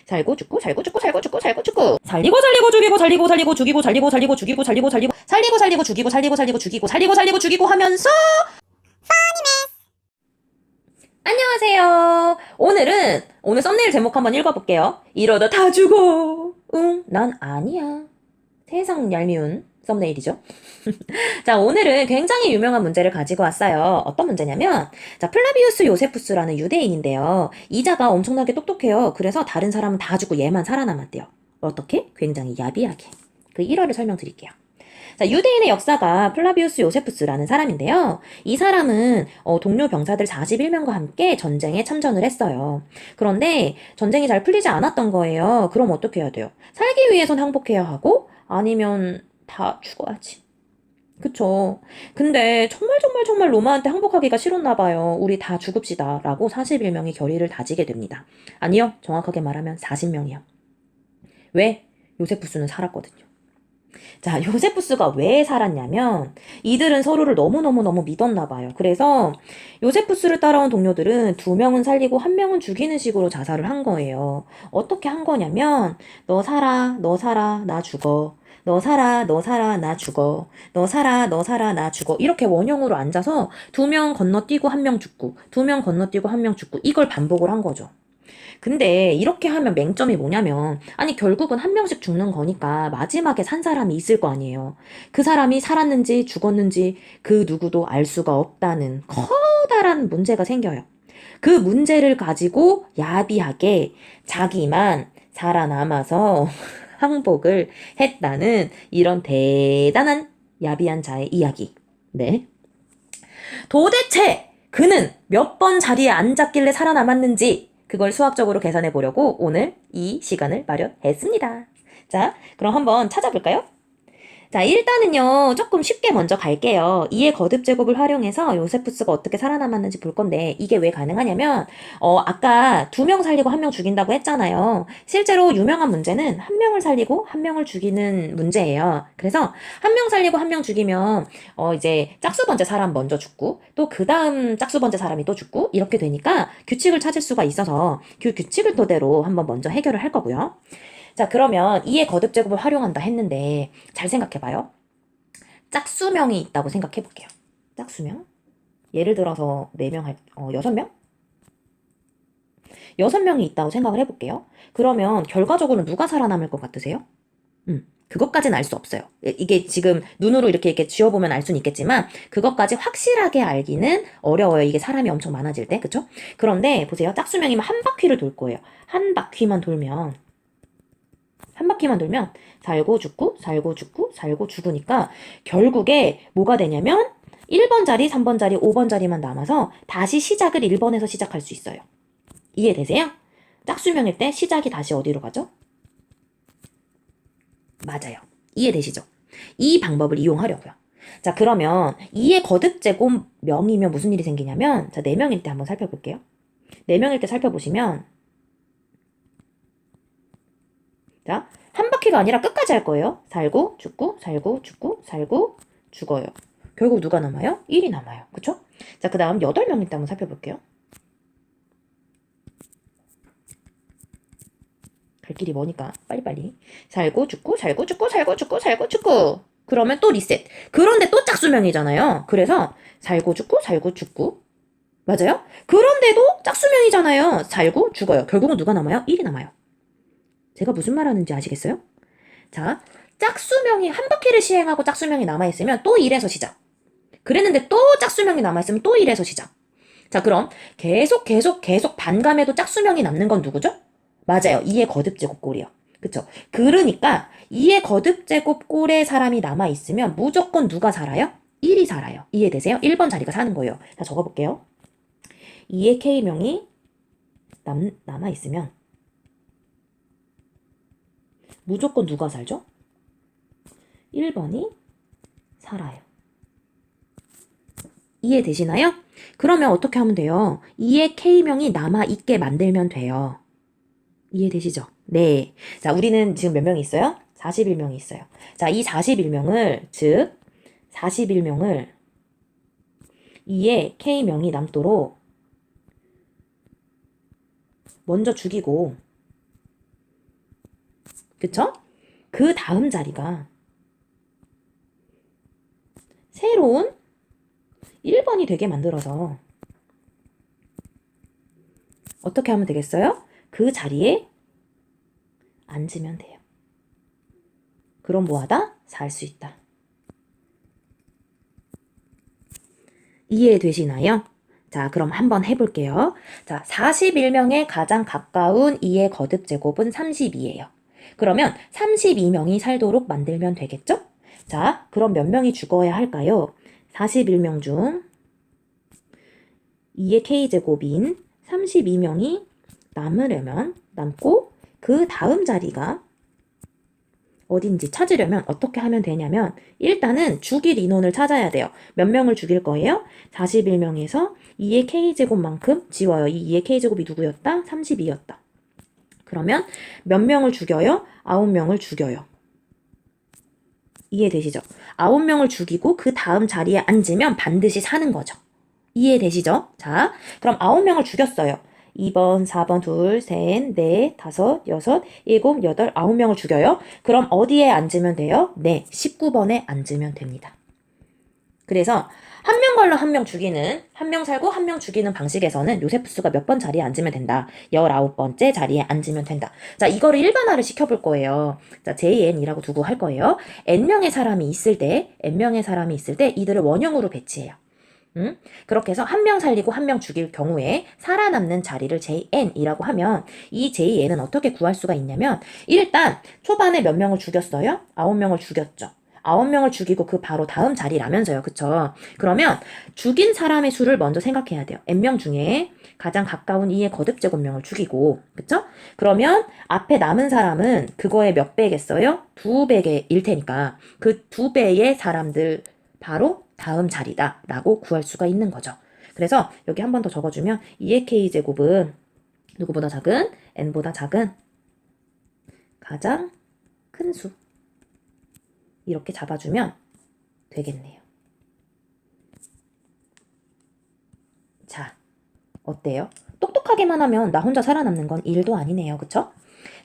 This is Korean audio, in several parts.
살고 죽고 살고 죽고 살고 죽고 살고 죽고 살리고 살리고 죽이고 살리고 살리고 죽이고 살리고 살리고 죽이고 살리고 살리고 살리고 살리고 죽이고 살리고 살리고 죽이고 살리고 살리고 죽이고 하면서 안녕하세요. 오늘 썸네일 제목 한번 읽어볼게요. 이러다 다 죽어. 응, 난 아니야. 세상 얄미운 썸네일이죠. 자, 오늘은 굉장히 유명한 문제를 가지고 왔어요. 어떤 문제냐면, 자, 플라비우스 요세푸스라는 유대인인데요. 이자가 엄청나게 똑똑해요. 그래서 다른 사람은 다 죽고 얘만 살아남았대요. 어떻게? 굉장히 야비하게. 그 일화를 설명드릴게요. 자, 유대인의 역사가 플라비우스 요세푸스라는 사람인데요. 이 사람은 동료 병사들 41명과 함께 전쟁에 참전을 했어요. 그런데 전쟁이 잘 풀리지 않았던 거예요. 그럼 어떻게 해야 돼요? 살기 위해선 항복해야 하고 아니면 다 죽어야지. 그쵸. 근데 정말 로마한테 항복하기가 싫었나 봐요. 우리 다 죽읍시다. 라고 41명이 결의를 다지게 됩니다. 아니요. 정확하게 말하면 40명이요. 왜? 요세푸스는 살았거든요. 자, 요세푸스가 왜 살았냐면 이들은 서로를 너무너무 믿었나 봐요. 그래서 요세푸스를 따라온 동료들은 2명은 살리고 1명은 죽이는 식으로 자살을 한 거예요. 어떻게 한 거냐면 너 살아, 너 살아, 나 죽어. 너 살아, 너 살아, 나 죽어. 너 살아, 너 살아, 나 죽어. 이렇게 원형으로 앉아서 2명 건너뛰고 1명 죽고, 2명 건너뛰고 1명 죽고, 이걸 반복을 한 거죠. 근데 이렇게 하면 맹점이 뭐냐면, 아니, 결국은 1명씩 죽는 거니까 마지막에 산 사람이 있을 거 아니에요. 그 사람이 살았는지 죽었는지 그 누구도 알 수가 없다는 커다란 문제가 생겨요. 그 문제를 가지고 야비하게 자기만 살아남아서 항복을 했다는 이런 대단한 야비한 자의 이야기. 네. 도대체 그는 몇 번 자리에 앉았길래 살아남았는지 그걸 수학적으로 계산해 보려고 오늘 이 시간을 마련했습니다. 자, 그럼 한번 찾아볼까요? 자, 일단은요, 조금 쉽게 먼저 갈게요. 이의 거듭 제곱을 활용해서 요세푸스가 어떻게 살아남았는지 볼 건데, 이게 왜 가능하냐면, 아까 2명 살리고 1명 죽인다고 했잖아요. 실제로 유명한 문제는 1명을 살리고 1명을 죽이는 문제예요. 그래서 1명 살리고 1명 죽이면, 이제 짝수번째 사람 먼저 죽고, 또 그 다음 짝수번째 사람이 또 죽고, 이렇게 되니까 규칙을 찾을 수가 있어서 그 규칙을 토대로 한번 먼저 해결을 할 거고요. 자, 그러면 2의 거듭 제곱을 활용한다 했는데 잘 생각해봐요. 짝수명이 있다고 생각해볼게요. 짝수명. 예를 들어서 4명 6명? 6명이 있다고 생각을 해볼게요. 그러면 결과적으로 누가 살아남을 것 같으세요? 그것까지는 알 수 없어요. 이게 지금 눈으로 이렇게 쥐어보면 알 수는 있겠지만 그것까지 확실하게 알기는 어려워요. 이게 사람이 엄청 많아질 때, 그쵸? 그런데 보세요. 짝수명이면 한 바퀴를 돌 거예요. 한 바퀴만 돌면 살고 죽고 살고 죽고 살고 죽으니까 결국에 뭐가 되냐면 1번 자리, 3번 자리, 5번 자리만 남아서 다시 시작을 1번에서 시작할 수 있어요. 이해되세요? 짝수명일 때 시작이 다시 어디로 가죠? 맞아요. 이해되시죠? 이 방법을 이용하려고요. 자, 그러면 2의 거듭 제곱 명이면 무슨 일이 생기냐면 자, 4명일 때 한번 살펴볼게요. 4명일 때 살펴보시면 자, 한 바퀴가 아니라 끝까지 할 거예요. 살고, 죽고, 살고, 죽고, 살고, 죽어요. 결국 누가 남아요? 1이 남아요. 그쵸? 자, 그 다음 8명일 때 한번 살펴볼게요. 갈 길이 머니까 빨리빨리. 살고, 죽고, 살고, 죽고, 살고, 죽고, 살고, 죽고. 그러면 또 리셋. 그런데 또 짝수명이잖아요. 그래서 살고, 죽고, 살고, 죽고. 맞아요? 그런데도 짝수명이잖아요. 살고, 죽어요. 결국은 누가 남아요? 1이 남아요. 제가 무슨 말 하는지 아시겠어요? 자, 짝수명이 한 바퀴를 시행하고 짝수명이 남아있으면 또 1에서 시작. 그랬는데 또 짝수명이 남아있으면 또 1에서 시작. 자, 그럼 계속 반감해도 짝수명이 남는 건 누구죠? 맞아요. 2의 거듭제곱 꼴이요. 그쵸? 그러니까 2의 거듭제곱 꼴에 사람이 남아있으면 무조건 누가 살아요? 1이 살아요. 이해되세요? 1번 자리가 사는 거예요. 자, 적어볼게요. 2의 K명이 남아있으면 무조건 누가 살죠? 1번이 살아요. 이해되시나요? 그러면 어떻게 하면 돼요? 2의 K명이 남아있게 만들면 돼요. 이해되시죠? 네. 자, 우리는 지금 몇 명이 있어요? 41명이 있어요. 자, 이 41명을, 즉, 41명을 2의 K명이 남도록 먼저 죽이고, 그쵸? 그 다음 자리가 새로운 1번이 되게 만들어서 어떻게 하면 되겠어요? 그 자리에 앉으면 돼요. 그럼 뭐하다? 살 수 있다. 이해되시나요? 자, 그럼 한번 해볼게요. 자, 41명에 가장 가까운 2의 거듭 제곱은 32예요. 그러면 32명이 살도록 만들면 되겠죠? 자, 그럼 몇 명이 죽어야 할까요? 41명 중 2의 k제곱인 32명이 남고 그 다음 자리가 어딘지 찾으려면 어떻게 하면 되냐면 일단은 죽일 인원을 찾아야 돼요. 몇 명을 죽일 거예요? 41명에서 2의 k제곱만큼 지워요. 이 2의 k제곱이 누구였다? 32였다. 그러면 몇 명을 죽여요? 9명을 죽여요. 이해되시죠? 9명을 죽이고 그 다음 자리에 앉으면 반드시 사는 거죠. 이해되시죠? 자, 그럼 9명을 죽였어요. 2번, 4번, 2, 3, 4, 5, 6, 7, 8, 9명을 죽여요. 그럼 어디에 앉으면 돼요? 네, 19번에 앉으면 됩니다. 그래서 한 명 걸러 한 명 죽이는, 한 명 살고 한 명 죽이는 방식에서는 요세푸스가 몇 번 자리에 앉으면 된다. 19번째 자리에 앉으면 된다. 자, 이거를 일반화를 시켜볼 거예요. 자, JN이라고 두고 할 거예요. N명의 사람이 있을 때, N명의 사람이 있을 때 이들을 원형으로 배치해요. 그렇게 해서 한 명 살리고 한 명 죽일 경우에 살아남는 자리를 JN이라고 하면 이 JN은 어떻게 구할 수가 있냐면 일단 초반에 몇 명을 죽였어요? 9명을 죽였죠. 9명을 죽이고 그 바로 다음 자리라면서요. 그쵸? 그러면 죽인 사람의 수를 먼저 생각해야 돼요. N명 중에 가장 가까운 2의 거듭제곱명을 죽이고 그쵸? 그러면 앞에 남은 사람은 그거의 몇 배겠어요? 2배일 테니까 그 2배의 사람들 바로 다음 자리다 라고 구할 수가 있는 거죠. 그래서 여기 한 번 더 적어주면 2의 k제곱은 누구보다 작은 n보다 작은 가장 큰 수 이렇게 잡아주면 되겠네요. 자, 어때요? 똑똑하게만 하면 나 혼자 살아남는 건 일도 아니네요. 그쵸?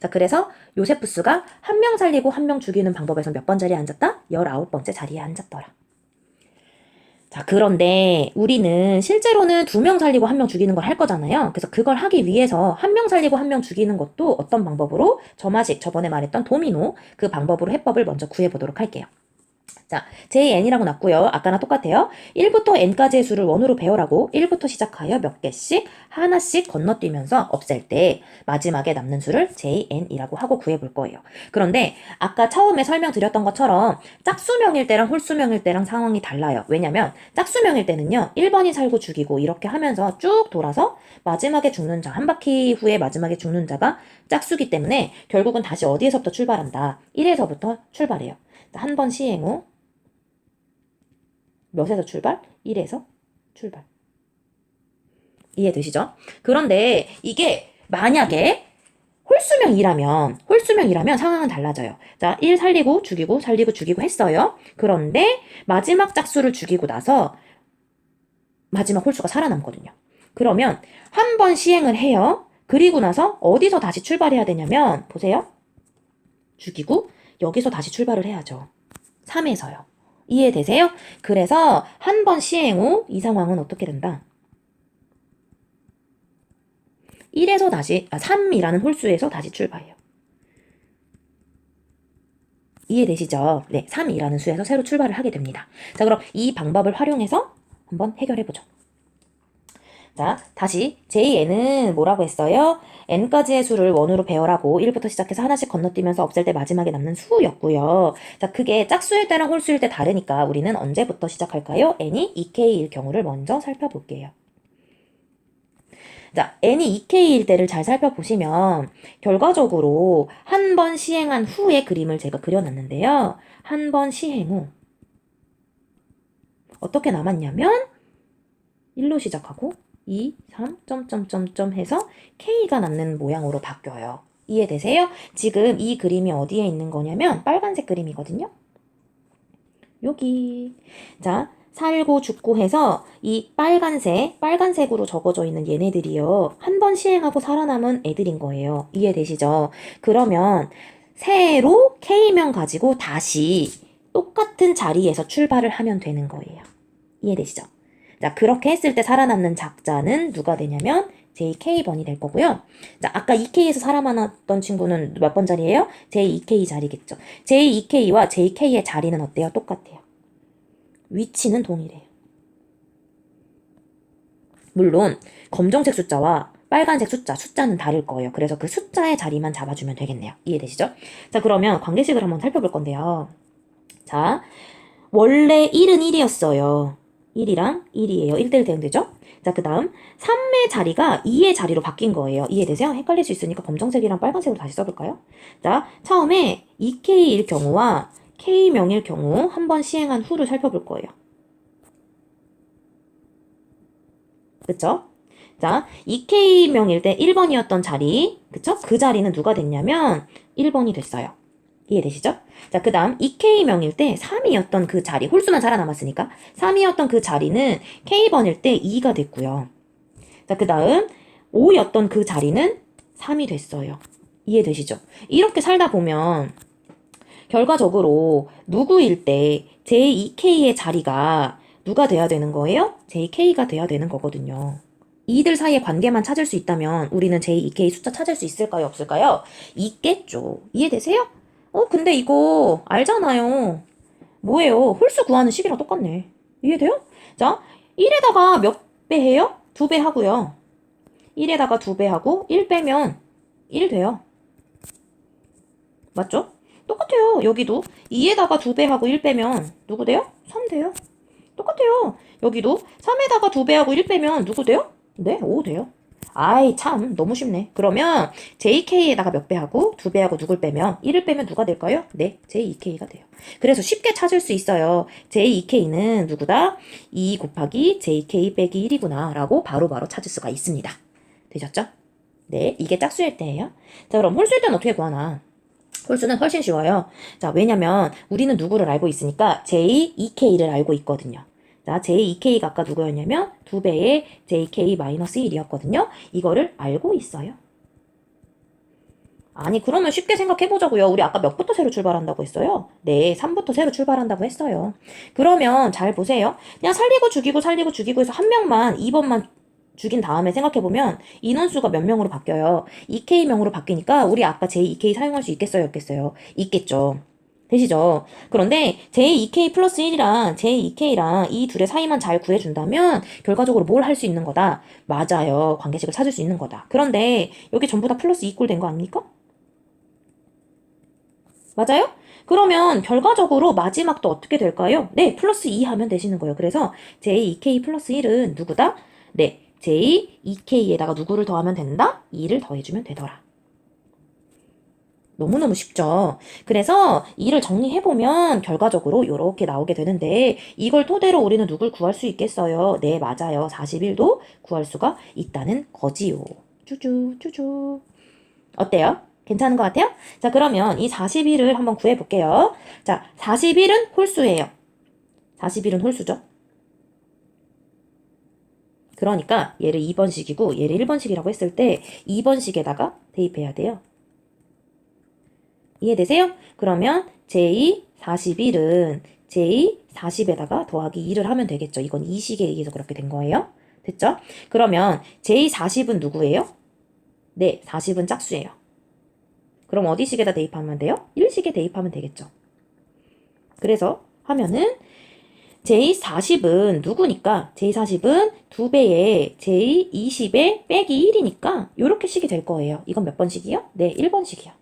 자, 그래서 요세푸스가 한 명 살리고 한 명 죽이는 방법에서 몇 번 자리에 앉았다? 19번째 자리에 앉았더라. 자, 그런데 우리는 실제로는 2명 살리고 1명 죽이는 걸 할 거잖아요. 그래서 그걸 하기 위해서 1명 살리고 1명 죽이는 것도 어떤 방법으로? 저마식, 저번에 말했던 도미노, 그 방법으로 해법을 먼저 구해보도록 할게요. 자, JN이라고 놨고요. 아까랑 똑같아요. 1부터 N까지의 수를 원으로 배열하고 1부터 시작하여 몇 개씩 하나씩 건너뛰면서 없앨 때 마지막에 남는 수를 JN이라고 하고 구해볼 거예요. 그런데 아까 처음에 설명드렸던 것처럼 짝수명일 때랑 홀수명일 때랑 상황이 달라요. 왜냐면 짝수명일 때는요. 1번이 살고 죽이고 이렇게 하면서 쭉 돌아서 마지막에 죽는 자, 한 바퀴 후에 마지막에 죽는 자가 짝수기 때문에 결국은 다시 어디에서부터 출발한다. 1에서부터 출발해요. 한 번 시행 후 몇에서 출발? 1에서 출발. 이해되시죠? 그런데 이게 만약에 홀수명이라면 상황은 달라져요. 자, 1 살리고 죽이고 살리고 죽이고 했어요. 그런데 마지막 짝수를 죽이고 나서 마지막 홀수가 살아남거든요. 그러면 한 번 시행을 해요. 그리고 나서 어디서 다시 출발해야 되냐면 보세요. 죽이고 여기서 다시 출발을 해야죠. 3에서요. 이해되세요? 그래서 한 번 시행 후 이 상황은 어떻게 된다? 1에서 다시 3이라는 홀수에서 다시 출발해요. 이해되시죠? 네, 3이라는 수에서 새로 출발을 하게 됩니다. 자, 그럼 이 방법을 활용해서 한번 해결해보죠. 자, 다시 JN은 뭐라고 했어요? n까지의 수를 원으로 배열하고 1부터 시작해서 하나씩 건너뛰면서 없앨 때 마지막에 남는 수였고요. 자, 그게 짝수일 때랑 홀수일 때 다르니까 우리는 언제부터 시작할까요? n이 2k일 경우를 먼저 살펴볼게요. 자, n이 2k일 때를 잘 살펴보시면 결과적으로 한 번 시행한 후의 그림을 제가 그려놨는데요. 한 번 시행 후 어떻게 남았냐면 1로 시작하고 2, 3, 점점점점 해서 K가 남는 모양으로 바뀌어요. 이해되세요? 지금 이 그림이 어디에 있는 거냐면 빨간색 그림이거든요. 여기. 자, 살고 죽고 해서 이 빨간색으로 적어져 있는 얘네들이요. 한 번 시행하고 살아남은 애들인 거예요. 이해되시죠? 그러면 새로 K명 가지고 다시 똑같은 자리에서 출발을 하면 되는 거예요. 이해되시죠? 자, 그렇게 했을 때 살아남는 작자는 누가 되냐면 JK번이 될 거고요. 자, 아까 2K에서 살아남았던 친구는 몇 번 자리예요? J2K 자리겠죠. J2K와 JK의 자리는 어때요? 똑같아요. 위치는 동일해요. 물론 검정색 숫자와 빨간색 숫자는 다를 거예요. 그래서 그 숫자의 자리만 잡아주면 되겠네요. 이해되시죠? 자, 그러면 관계식을 한번 살펴볼 건데요. 자, 원래 1은 1이었어요. 1이랑 1이에요. 1대1 대응되죠? 자, 그 다음 3의 자리가 2의 자리로 바뀐 거예요. 이해되세요? 헷갈릴 수 있으니까 검정색이랑 빨간색으로 다시 써볼까요? 자, 처음에 2K일 경우와 K명일 경우 한번 시행한 후를 살펴볼 거예요. 그쵸? 자, 2K명일 때 1번이었던 자리, 그쵸? 그 자리는 누가 됐냐면 1번이 됐어요. 이해되시죠? 자, 그 다음 2K명일 때 3이었던 그 자리, 홀수만 살아남았으니까 3이었던 그 자리는 K번일 때 2가 됐고요. 자, 그 다음 5였던 그 자리는 3이 됐어요. 이해되시죠? 이렇게 살다 보면 결과적으로 누구일 때 J2K의 자리가 누가 돼야 되는 거예요? JK가 돼야 되는 거거든요. 이들 사이의 관계만 찾을 수 있다면 우리는 J2K 숫자 찾을 수 있을까요? 없을까요? 있겠죠. 이해되세요? 근데 이거 알잖아요. 뭐예요? 홀수 구하는 식이랑 똑같네. 이해돼요? 자, 1에다가 몇 배 해요? 2배 하고요. 1에다가 2배 하고 1 빼면 1 돼요. 맞죠? 똑같아요. 여기도 2에다가 2배 하고 1 빼면 누구 돼요? 3 돼요. 똑같아요. 여기도 3에다가 2배 하고 1 빼면 누구 돼요? 네, 5 돼요. 아이, 참, 너무 쉽네. 그러면 JK에다가 몇 배 하고 2배 하고 누굴 빼면 1을 빼면 누가 될까요? 네, J2K가 돼요. 그래서 쉽게 찾을 수 있어요. J2K는 누구다? 2 곱하기 JK 빼기 1이구나 라고 바로바로 찾을 수가 있습니다. 되셨죠? 네, 이게 짝수일 때예요. 자, 그럼 홀수일 때는 어떻게 구하나? 홀수는 훨씬 쉬워요. 자, 왜냐면 우리는 누구를 알고 있으니까 J2K를 알고 있거든요. 자, J2K가 아까 누구였냐면 2배의 JK-1이었거든요. 이거를 알고 있어요. 아니, 그러면 쉽게 생각해보자고요. 우리 아까 몇부터 새로 출발한다고 했어요? 네, 3부터 새로 출발한다고 했어요. 그러면 잘 보세요. 그냥 살리고 죽이고 해서 한 명만 2번만 죽인 다음에 생각해보면 인원수가 몇 명으로 바뀌어요? 2K명으로 바뀌니까 우리 아까 J2K 사용할 수 있겠어요? 없겠어요? 있겠죠. 되시죠? 그런데 J2K 플러스 1이랑 J2K랑 이 둘의 사이만 잘 구해준다면 결과적으로 뭘 할 수 있는 거다? 맞아요. 관계식을 찾을 수 있는 거다. 그런데 여기 전부 다 플러스 2꼴 된 거 아닙니까? 맞아요? 그러면 결과적으로 마지막도 어떻게 될까요? 네, 플러스 2 하면 되시는 거예요. 그래서 J2K 플러스 1은 누구다? 네, J2K에다가 누구를 더하면 된다? 2를 더해주면 되더라. 너무너무 쉽죠? 그래서 이를 정리해보면 결과적으로 이렇게 나오게 되는데 이걸 토대로 우리는 누굴 구할 수 있겠어요? 네, 맞아요. 41도 구할 수가 있다는 거지요. 쭈쭈. 어때요? 괜찮은 것 같아요? 자, 그러면 이 41을 한번 구해볼게요. 자, 41은 홀수예요. 41은 홀수죠? 그러니까 얘를 2번식이고 얘를 1번식이라고 했을 때 2번식에다가 대입해야 돼요. 이해되세요? 그러면 J41은 J40에다가 더하기 2를 하면 되겠죠. 이건 이 식에 의해서 그렇게 된 거예요. 됐죠? 그러면 J40은 누구예요? 네, 40은 짝수예요. 그럼 어디 식에다 대입하면 돼요? 1식에 대입하면 되겠죠. 그래서 하면은 J40은 누구니까? J40은 2배의 J20의 빼기 1이니까 이렇게 식이 될 거예요. 이건 몇 번식이요? 네, 1번식이요.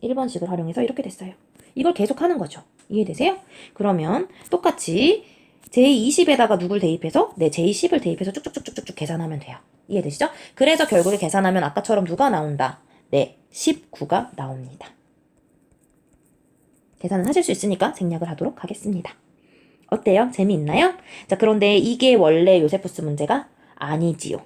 1번식을 활용해서 이렇게 됐어요. 이걸 계속 하는 거죠. 이해되세요? 그러면 똑같이 J20에다가 누굴 대입해서? 네, J10을 대입해서 쭉쭉쭉쭉쭉 계산하면 돼요. 이해되시죠? 그래서 결국에 계산하면 아까처럼 누가 나온다? 네, 19가 나옵니다. 계산은 하실 수 있으니까 생략을 하도록 하겠습니다. 어때요? 재미있나요? 자, 그런데 이게 원래 요세푸스 문제가 아니지요.